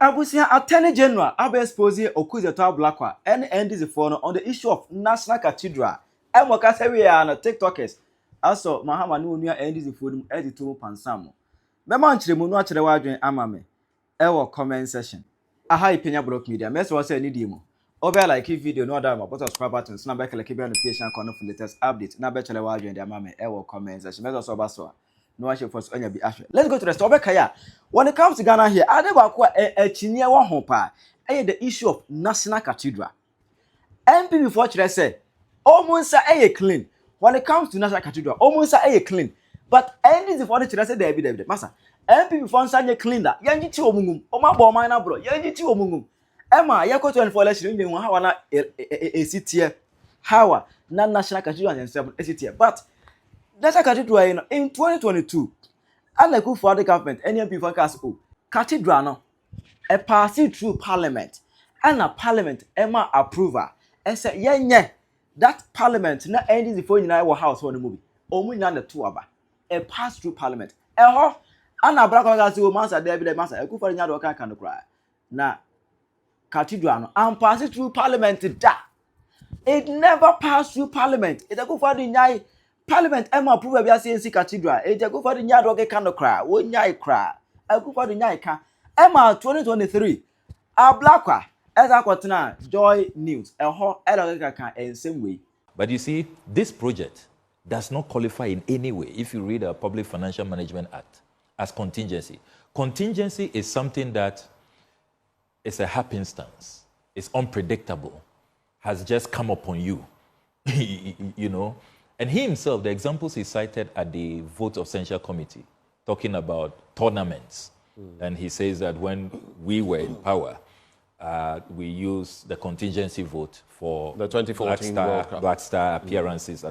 Abusia Attorney General expose Hon Ablakwa and NDC for on the issue of National Cathedral. And what I say we are no TikTokers. Also, Mahama no near NDC for them editor Pansamo. Me man chire mu no achire wadwen ama me. E comment section. Aha Penyah block media. Mess was say need mu. Over like video no other but subscribe button so na be click notification icon for latest update. Na be chire wadwen de ama me comment section. Mess also baso. No one should first be ashwe. Let's go to the store. Kaya. When it comes to Ghana here, Adebakwa chinie wa hopa. The issue of National Cathedral. MP before chile say, almost clean. When it comes to National Cathedral, almost clean. But ending the for chile say there be. Masa. MP before say clean that. Yanji ti omungum. Oma bo minor bro. Yanji ti omungum. Emma, yako 24 election we wan hawa na city. Hawa na National Cathedral and 7 city. But National Cathedral in 2022, unlike for the government, any people cast Cathedral no, a passing through Parliament, and a Parliament Emma approval, and say yeah, that Parliament not ending the phone in our house for the movie. Only none the two aba, a pass through Parliament. And Ablakwa gas go master there be the master. I go for the other kind of cry. Now Cathedral no, and passing through Parliament that it never passed through Parliament. It go for the Parliament Emma approve of CNC Cathedral. It go for the Nyadroge kind of cry. One nyai cry. I go for the nyai Emma 2023. Ablakwa as I got now Joy News. A whole Edoga in same way. But you see, this project does not qualify in any way if you read the Public Financial Management Act as contingency. Contingency is something that is a happenstance. It's unpredictable. Has just come upon you. You know. And he himself, the examples he cited at the Vote of Censure Committee, talking about tournaments. And he says that when we were in power, we used the contingency vote for the 2014 Black Star appearances.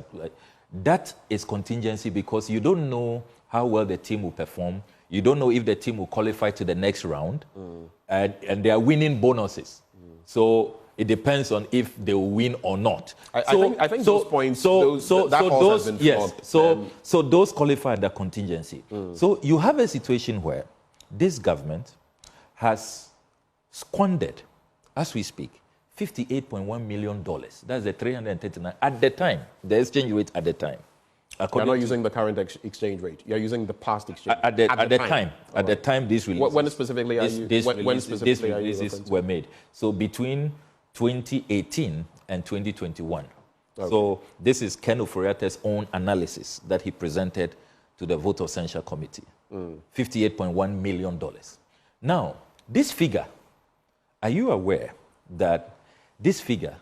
That is contingency because you don't know how well the team will perform. You don't know if the team will qualify to the next round. And they are winning bonuses. So it depends on if they will win or not. I think those points, those qualify the contingency. So you have a situation where this government has squandered, as we speak, $58.1 million. That's the 339 at the time, the exchange rate at the time. You're not using the current exchange rate. You're using the past exchange at the time. At the time these releases. When specifically are you? These releases were made. So between 2018 and 2021. Okay. So this is Ken Oforiate's own analysis that he presented to the Vote of Censure Committee. $58.1 million. Now, this figure, are you aware that this figure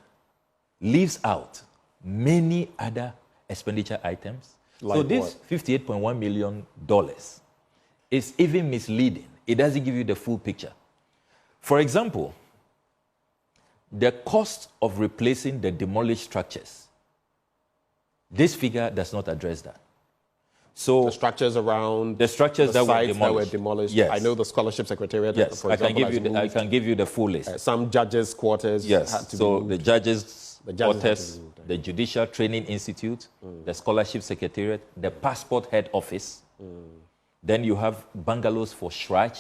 leaves out many other expenditure items? Like so this $58.1 million is even misleading. It doesn't give you the full picture. For example, the cost of replacing the demolished structures. This figure does not address that. So the structures around the structures that were demolished. Yes. I know the scholarship secretariat. Yes, for example, I can give you the full list. Some judges' quarters. Yes. Had to So be the judges' quarters, moved, the Judicial Training Institute, the scholarship secretariat, the passport head office. Then you have bungalows for Shraj,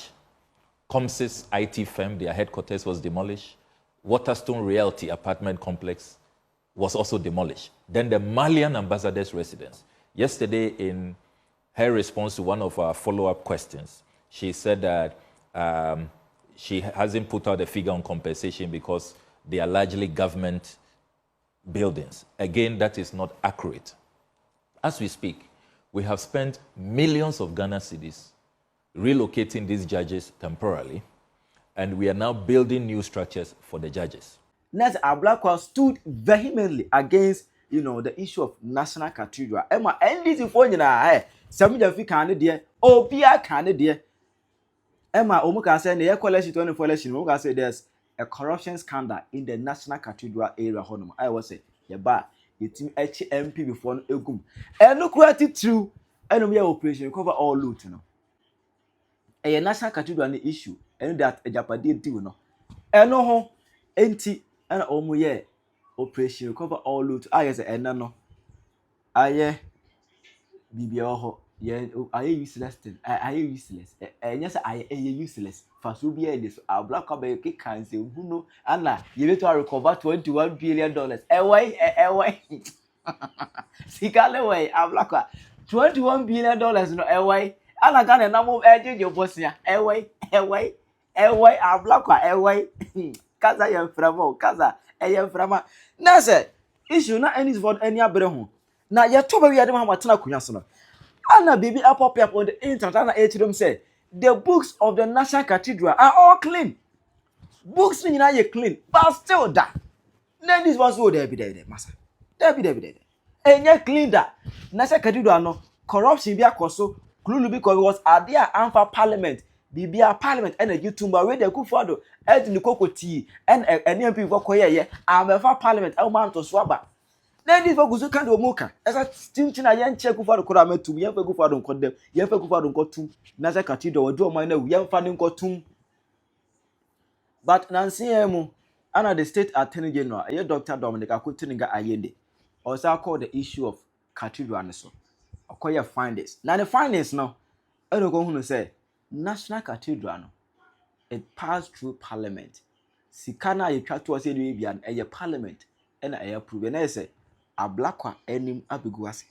Comsys IT firm. Their headquarters was demolished. Waterstone Realty apartment complex was also demolished. Then the Malian ambassador's residence. Yesterday, in her response to one of our follow-up questions, she said that she hasn't put out a figure on compensation because they are largely government buildings. Again, that is not accurate. As we speak, we have spent millions of Ghana cedis relocating these judges temporarily, and we are now building new structures for the judges. Next, Ablakwa stood vehemently against, the issue of National Cathedral. Emma, NDC for some of you can't dear, Pia can't dear. Emma, Omuka said, the collection 24 election, Omuka said there's a corruption scandal in the National Cathedral area. I was say, yeah, it's MP before Egum. And look what it true, and we operation cover all loot, A National Cathedral issue. And that a Japanese do no. And no, anti and almost operation cover all loot. I say, and no, I BBO yeah, I useless thing. I useless. And yes, I useless. For so be this. Our black cobble can say, who know, Anna, you need to recover $21 billion. Away. Sikale way, Ablakwa. $21 billion no away. Anna got a number of edges your boss here. Away, Ablakwa, away. Kaza yam framo, Kaza, ayam frama. Now, sir, issue not any for any other. Now, you're talking about Matana Kunyasono. Anna baby up on the internet. Anna H.M. said, the books of the National Cathedral are all clean. Books in are clean, but still that. Then this was so there, Master. There. And yet clean that. National Cathedral no corruption be a coso, clue because it was at their Alpha Parliament. Be a Parliament and a YouTuber where they could follow Ed the cocoa tea and MP for Koya. I'm a Parliament, I'll mount to swabber. Then this was so kind of mocha. As a stinking a young check for the Koramet to Yan go for don't condemn, Yan go for don't go to Naza Cathedral or do minor, Yan funding go to. But Nancy Emu, Anna the State Attorney General, a Dr. Dominic Akutinga Ayende, also called the issue of Cathedral and so. Acquire findings. Now the findings now, I don't go who say National Cathedral, it passed through Parliament. Sikana, you try to say a Parliament, and I approve. And I say, Ablakwa enim abiguase.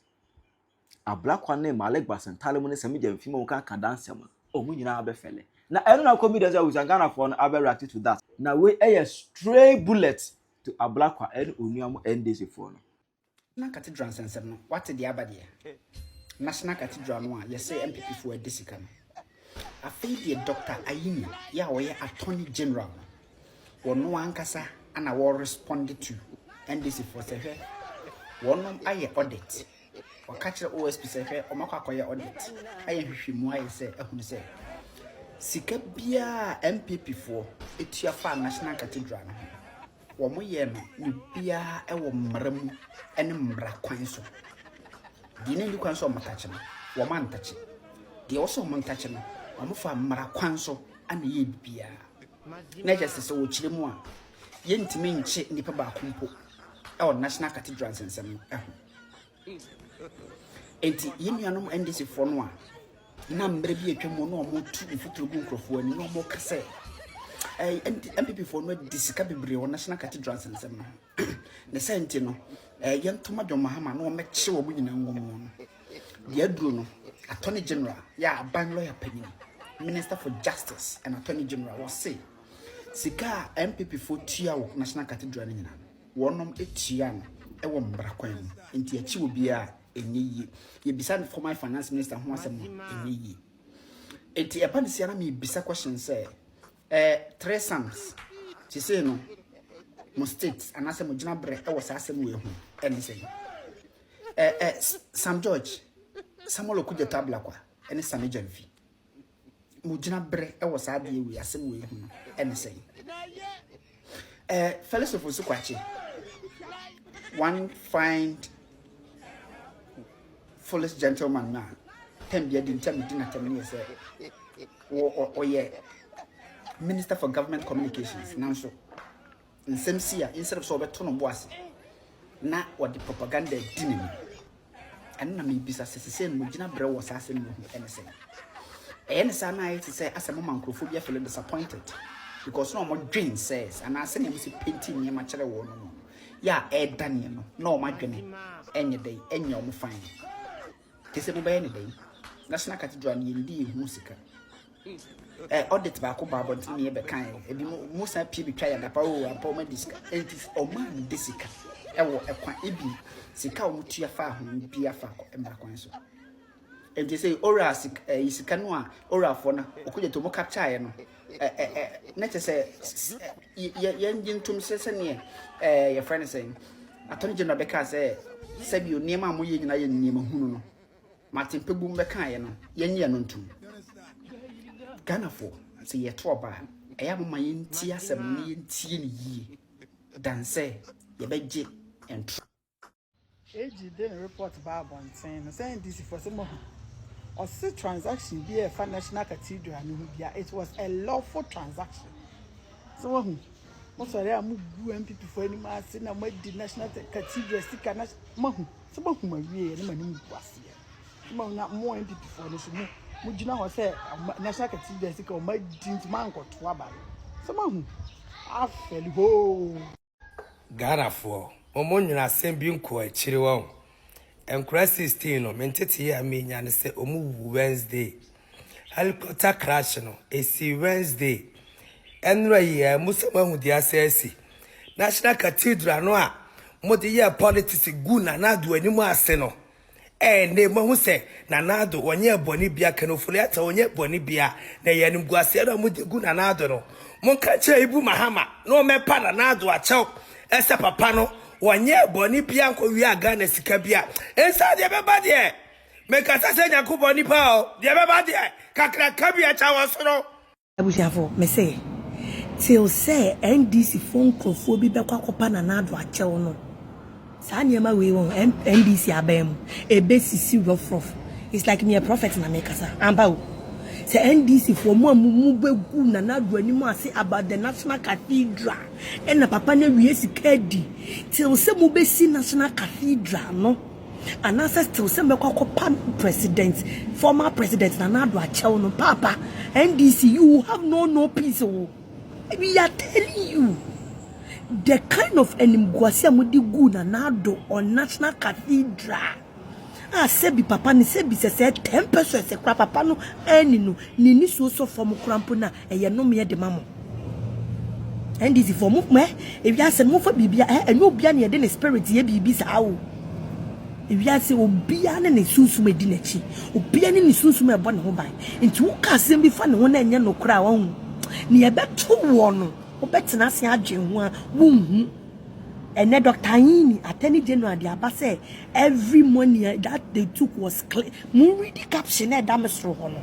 Ablakwa ne Malik Basintale mu ne sami jam fi mo kan dance am. O mu nyina abefele. Na eno na comedians we Ghana for no react to that. Na we a stray bullet to Ablakwa and onuam NDC for no. Na Cathedral sensem no. What the abade? National Cathedral no a ye say MPP for edisika no. Afei the Dr. Ayini ya wo ye Attorney General. Wono ankasa ana wo respond to NDC for say one aye audit. Or catch the OSP say, or Makakoya audit. I am him why say, I say, Sika Bia MPP for it's your fan National Cathedral. One more year, you Bia a woman and Mbra Quanso. The name you can so much, woman touch it. The also Montachana, or Mufa Mra Quanso and ye Bia. Najus is so chillimwa. Yen to mean chit nipper kumpo. Our National Cathedral and some. Enti yenu NDC for no na mbrebe atwamo no mo tu mfuturu nkrofo ani no mo kase MPP for no disika bebre won National Cathedral and some. Ne senti no yentoma dwomahama no meche wo nyina ngomo no de aduro no Attorney General ya ban lawyer Penyah, Minister for Justice and Attorney General was say sika MPP for tua National Cathedral nyina wonom etua no ewo mbrakwan enti achi obi a enyi ye bisa former finance minister ho asem enyi enti e panisi na me bisa question say three sons ti say no mo state anase mo gina bre e wo sa asem we hu eni say Sam George Samuel Okudzeto Ablakwa eni Sami Jamfi mo gina bre e wo sa de we asem we hu eni say Felix of Usukwachi one fine foolish gentleman now. 10 years in 10 years. Or yeah, Minister for Government Communications. Now so in same year instead of so a ton of boss. Now what the propaganda didn't. And na me bisa sese mujina bre was asking anything. And sana to say as a mom microphobia feeling disappointed because no more dream says and I send him see painting near my child one. Yeah, Daniel, no, my journey. Any day, any of fine. This is any day. National Cathedral indeed music. Audit back about near the kind. A most happy try and a power and power disc. And it is a man disica. A quite ibi. Sika mutia far whom be a far and Marquanso. And they say, Ora sick, is canoa, Ora fona, or could you to mock up china? Next say, young to Mrs. Your friend is saying, Attorney General Becca say, said you near my moon and I near Mahuno. Martin Pebum Becayano, Yen Yanuntum. Ghana for, say ye troba, I am my in tears and me in tea than say, ye beg and true. AG didn't report about one saying this for some more. Or say transaction be a National Cathedral and it was a lawful transaction. So most of them move MPP for any mass in a the National Cathedral stick and Mahu. Some of whom are real and many was here. mo na mo NDP for no so mo gina ho say national cathedral sika o ma dinti man ko to aba so ma hu afeli ho Ghana for omo nyina asem bi nko akire wo enkura 16 no mentete ya me nya ne se omu Wednesday helicopter crash no esi Wednesday enra ye musema hu dia sesi National Cathedral no a mo de ye politics gu na do animu ase no ne mo hu se na do onye boni bia kanofuli ata onye boni bia na ye nim gu ase no mo de gu na do no mo ka che ibu mahama no me pa na do a chew ese papa no onye boni bia nko wi aga na sika bia ensa de beba de me ka sa se nyanko boni pa o de beba de kakra ka bia cha wo so no abusiafo me say till say NDC phone crofo bi bekwa kopa na do achew no sa nyema we won NDC abem ebesisi rough it's like me a prophet na make kasa amba o say NDC for mo begu na do animu ase about the National Cathedral and na papa na wie sika di till say mo besi National Cathedral no and access till say bekwa kopa president former president na do achew no papa NDC you have no peace o. We are telling you the kind of enimguasia mudi gu na do on National Cathedral. Ah, sebi papa ni sebi se 10 pesos se kwa papa no eni no ni so from krampo na eye no me de mamo. And this for me if ya se mo fa bibia enyo bia na ye de spirit ye bibi sa o. If ya se obia na ne sunsume di na chi obia ne sunsume e bo ne ho ban nti wo ka asem bi fa ne ho na enye no kra wa hu ni ebeto wo no obetena se adwen ho a wonhu ene Dr. Yini attorney general de abase every money that they took was clear mo read the caption e da mesro ho no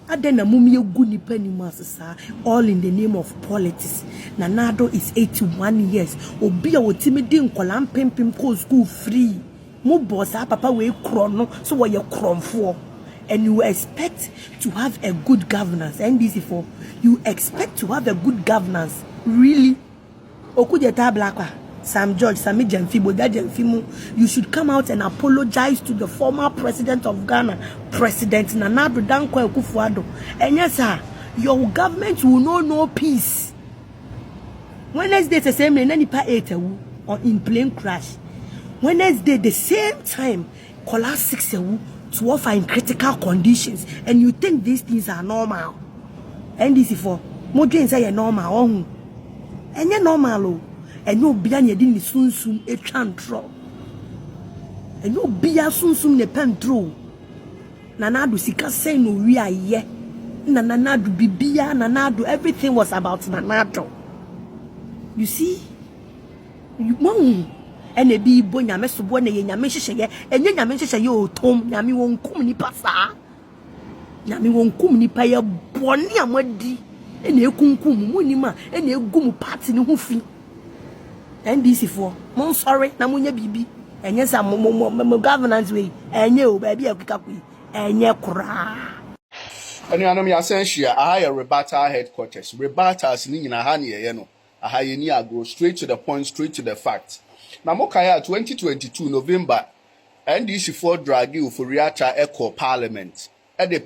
adena mum yegu nipa ni masesa all in the name of politics. Nanado is 81 years obi a wotimi di nkola mpempem ko school free mo boss papa we kro no so wo ye kromfo. And you expect to have a good governance. NDC4, you expect to have a good governance. Really? Hon Ablakwa, Sam George, Sami Jemfibo, Jemfimu, you should come out and apologize to the former president of Ghana, President Nana Addo Dankwa Akufo-Addo. And yes, sir, your government will know peace. Wednesday, the same day, Nanipa 8 in plane crash. Wednesday, the same time, Kola 6 to offer in critical conditions, and you think these things are normal. NDC4, Mojo say normal, oh, and you're normal, and no bian ye didn't soon a chantro, and no bia soon a pentro. Nanadu sika say no, we are ye, Nanadu bibia, Nanadu, everything was about Nanado. You see, you won't. Ene bi bo nyame sobo na ye nyame hyehye enye nyame hyehye ye otom nyame wonkum ni pasa nyame wonkum ni pa ye bone amadi ene ekunkum mu ni ma ene egum party ni ho fi NDC4 mon sorry na munya bibi enye sa mo governance way enye o ba bi akika ku enye kura ene anom ya senhia aha ye rebata headquarters rebatas ni nyina ha ne ye no aha ye ni agro straight to the point, straight to the fact. Na mokaya 2022 November NDC4 dragi uforiata echo parliament ede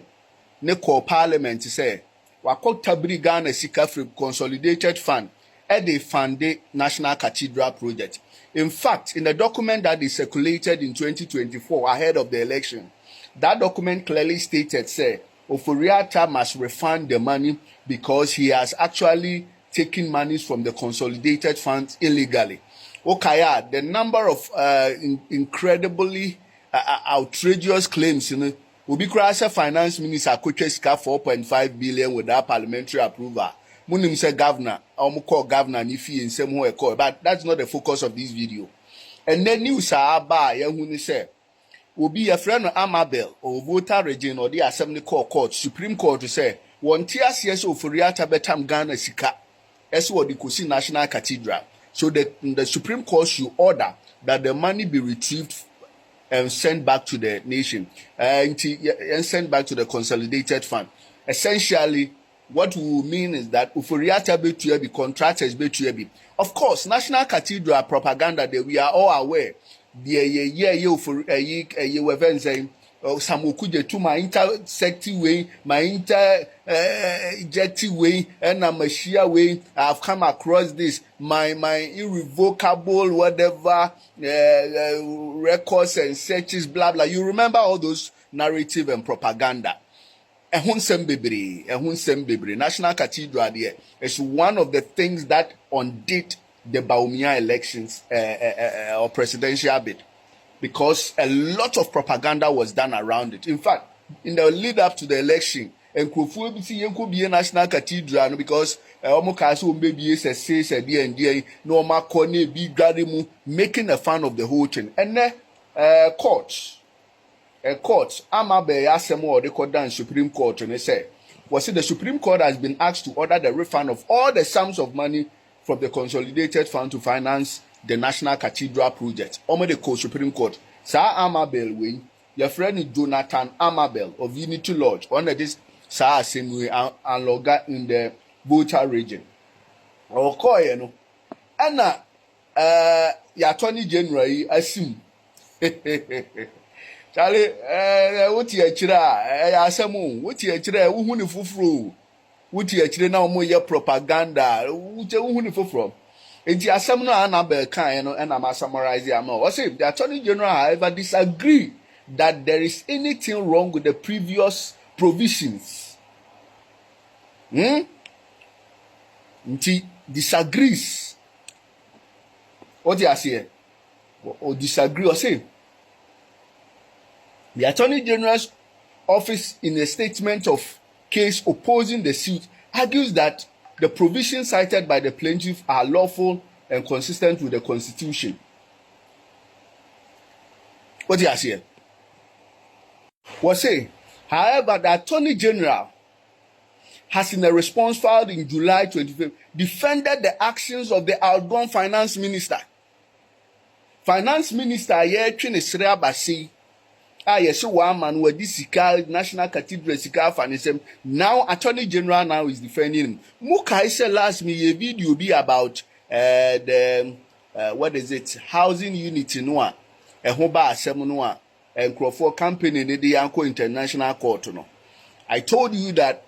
ne call parliament say wakota Ghana sika free consolidated fund ede fund National Cathedral project. In fact, in the document that is circulated in 2024 ahead of the election, that document clearly stated say Oforiata must refund the money because he has actually taken monies from the consolidated funds illegally. Okay, the number of incredibly outrageous claims, you know, Obi Krasa Finance Minister Kocheska 4.5 billion without parliamentary approval. Munim say governor, call governor Nifi in same way call, but that's not the focus of this video. And then news are by Yahuni say, Obi a friend of Amabel or voter region or the Assembly Court, Supreme Court to say, one TS Oforiata betam Ghana Sika, as what the Kusi National Cathedral. So the Supreme Court should order that the money be retrieved and sent back to the nation and sent back to the consolidated fund. Essentially, what will mean is that Uforiata be contractors be. Of course, National Cathedral propaganda that we are all aware the for a weapon saying, oh, some could to my intersecting way, my interjecting way, and I'm a sheer way. I've come across this, my irrevocable whatever records and searches, blah blah. You remember all those narrative and propaganda. Ehun Sembebere, National Cathedral there is one of the things that undid the Bawumia elections or presidential bid, because a lot of propaganda was done around it. In fact, in the lead up to the election, and Kufu be National Cathedral because making a fun of the whole thing. And then court, Amabe Asɛm or they call down Supreme Court, and they say, was it the Supreme Court has been asked to order the refund of all the sums of money from the consolidated fund to finance the National Cathedral project. Omo the Supreme Court. Sir Amabel Wing, your friend Jonathan Amabel of Unity Lodge, under this Sir Assemblway and Loga in the Volta region. Or Koyeno. And your Attorney General, assume. Charlie, what you Asɛm, what you who ni fufuru, what you now more propaganda, who ni fufuru. Enti Asɛm no Annabel kan and I'm summarizing am. Or say the Attorney General, however, disagree that there is anything wrong with the previous provisions. Enti disagrees. What do you say? Or disagree or say? The Attorney General's office, in a statement of case opposing the suit, argues that the provisions cited by the plaintiff are lawful and consistent with the Constitution. What do you say? What say? However, the Attorney General has, in a response filed in July 25th, defended the actions of the outgone Finance Minister. Finance Minister Yetwin Esra Basi. Yes, one man where this National Cathedral Sika Fanisem. Now Attorney General now is defending him. Mukai said last me a video be about the what is it? Housing unit in Noah, a Hoba Asɛm Noah, and Crawford Company in the Yanko International Court. No, I told you that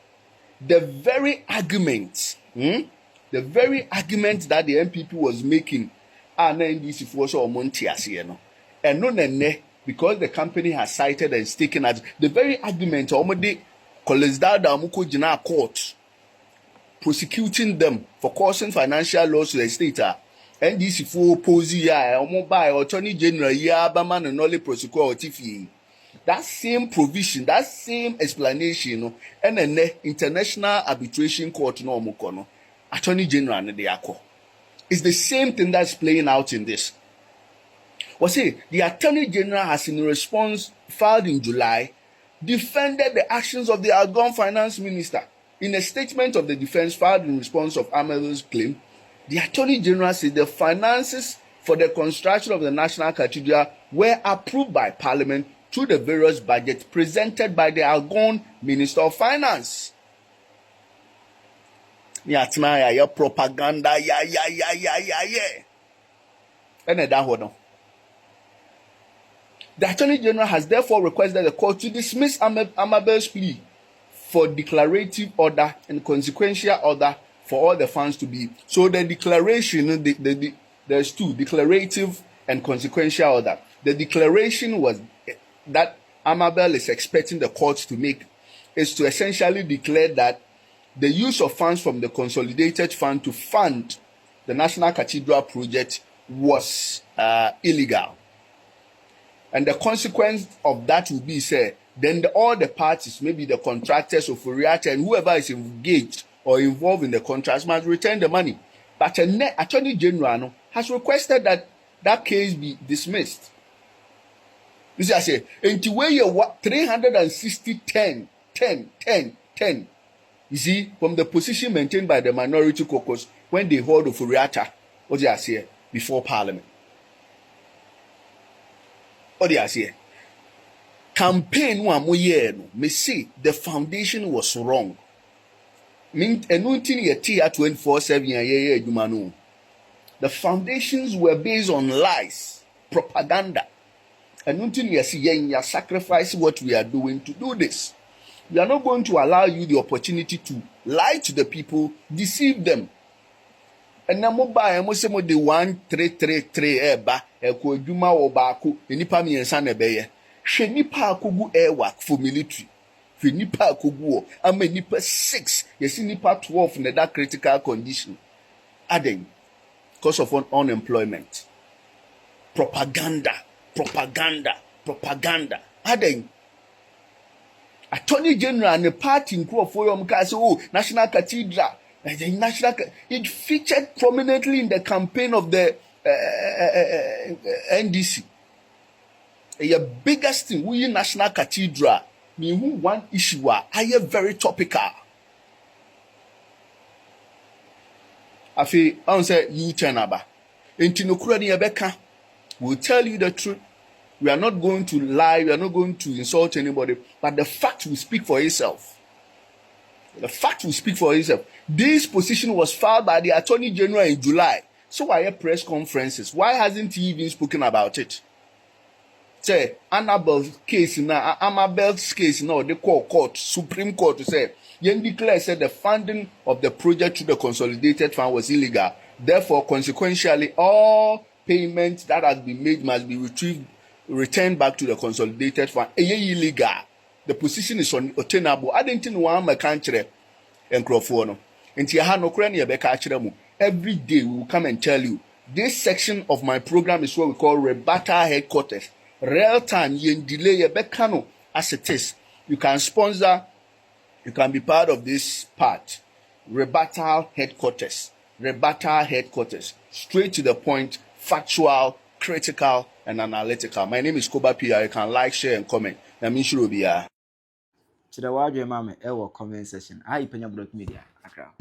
the very argument that the MPP was making, NDC for so Montias, no, and no ne. Because the company has cited and taken as the very argument already Jina court prosecuting them for causing financial loss to the state. And this for Posey or Attorney General Yabaman and only prosecute Tifi. That same provision, that same explanation, and an international arbitration court no mukono. Attorney General and the Ako. It's the same thing that's playing out in this. Well, see, the Attorney General has, in response filed in July, defended the actions of the outgone Finance Minister. In a statement of the defense filed in response of Amel's claim, the Attorney General said the finances for the construction of the National Cathedral were approved by Parliament through the various budgets presented by the outgone Minister of Finance. Yeah, propaganda, yeah. And that hold. The Attorney General has therefore requested the court to dismiss Amabel's plea for declarative order and consequential order for all the funds to be. So the declaration, there's two, declarative and consequential order. The declaration was that Amabel is expecting the court to make is to essentially declare that the use of funds from the consolidated fund to fund the National Cathedral project was illegal. And the consequence of that will be, then all the parties, maybe the contractors of Furiata and whoever is engaged or involved in the contracts must return the money. But the Attorney General has requested that that case be dismissed. You see, I say, into where you're 360 10. You see, from the position maintained by the minority caucus when they hold of Furiata, what do I say, before Parliament. What do you say? Campaign one more year, me say the foundation was wrong. Mean anointing your tea at 24/7 The foundations were based on lies. Propaganda. And until you see, you sacrifice what we are doing to do this. We are not going to allow you the opportunity to lie to the people, deceive them. And now mobile, I must say, the 1333 eba, eko juma obaku, nipa miensa nebeye. She nipa akugu airwork for military. For nipa akugu, I mean nipa 6, you see nipa 12 in that critical condition. Adding, because of unemployment. Propaganda. Adding. Attorney General and the party in National Cathedral. It featured prominently in the campaign of the NDC. The biggest thing, we National Cathedral, me who one issue are very topical. I feel I say you turn about. We'll tell you the truth. We are not going to lie. We are not going to insult anybody. But the fact will speak for itself. The fact will speak for itself. This position was filed by the Attorney General in July. So why are press conferences? Why hasn't he even spoken about it? Say, Annabelle's case now, Amabel's case now, they call court, Supreme Court to say, Yen declare said the funding of the project to the consolidated fund was illegal. Therefore, consequentially, all payments that has been made must be returned back to the consolidated fund. Illegal. The position is untenable. I didn't know one my country and Crawford. And every day we will come and tell you this section of my program is what we call rebuttal headquarters. Real time, you delay your bekano as it is. You can sponsor, you can be part of this part. Rebuttal headquarters. Straight to the point, factual, critical, and analytical. My name is Koba Penyah. You can like, share, and comment. I mean, sure be here. To the word, your mama, comment section. I Penyah Block Media. Accra.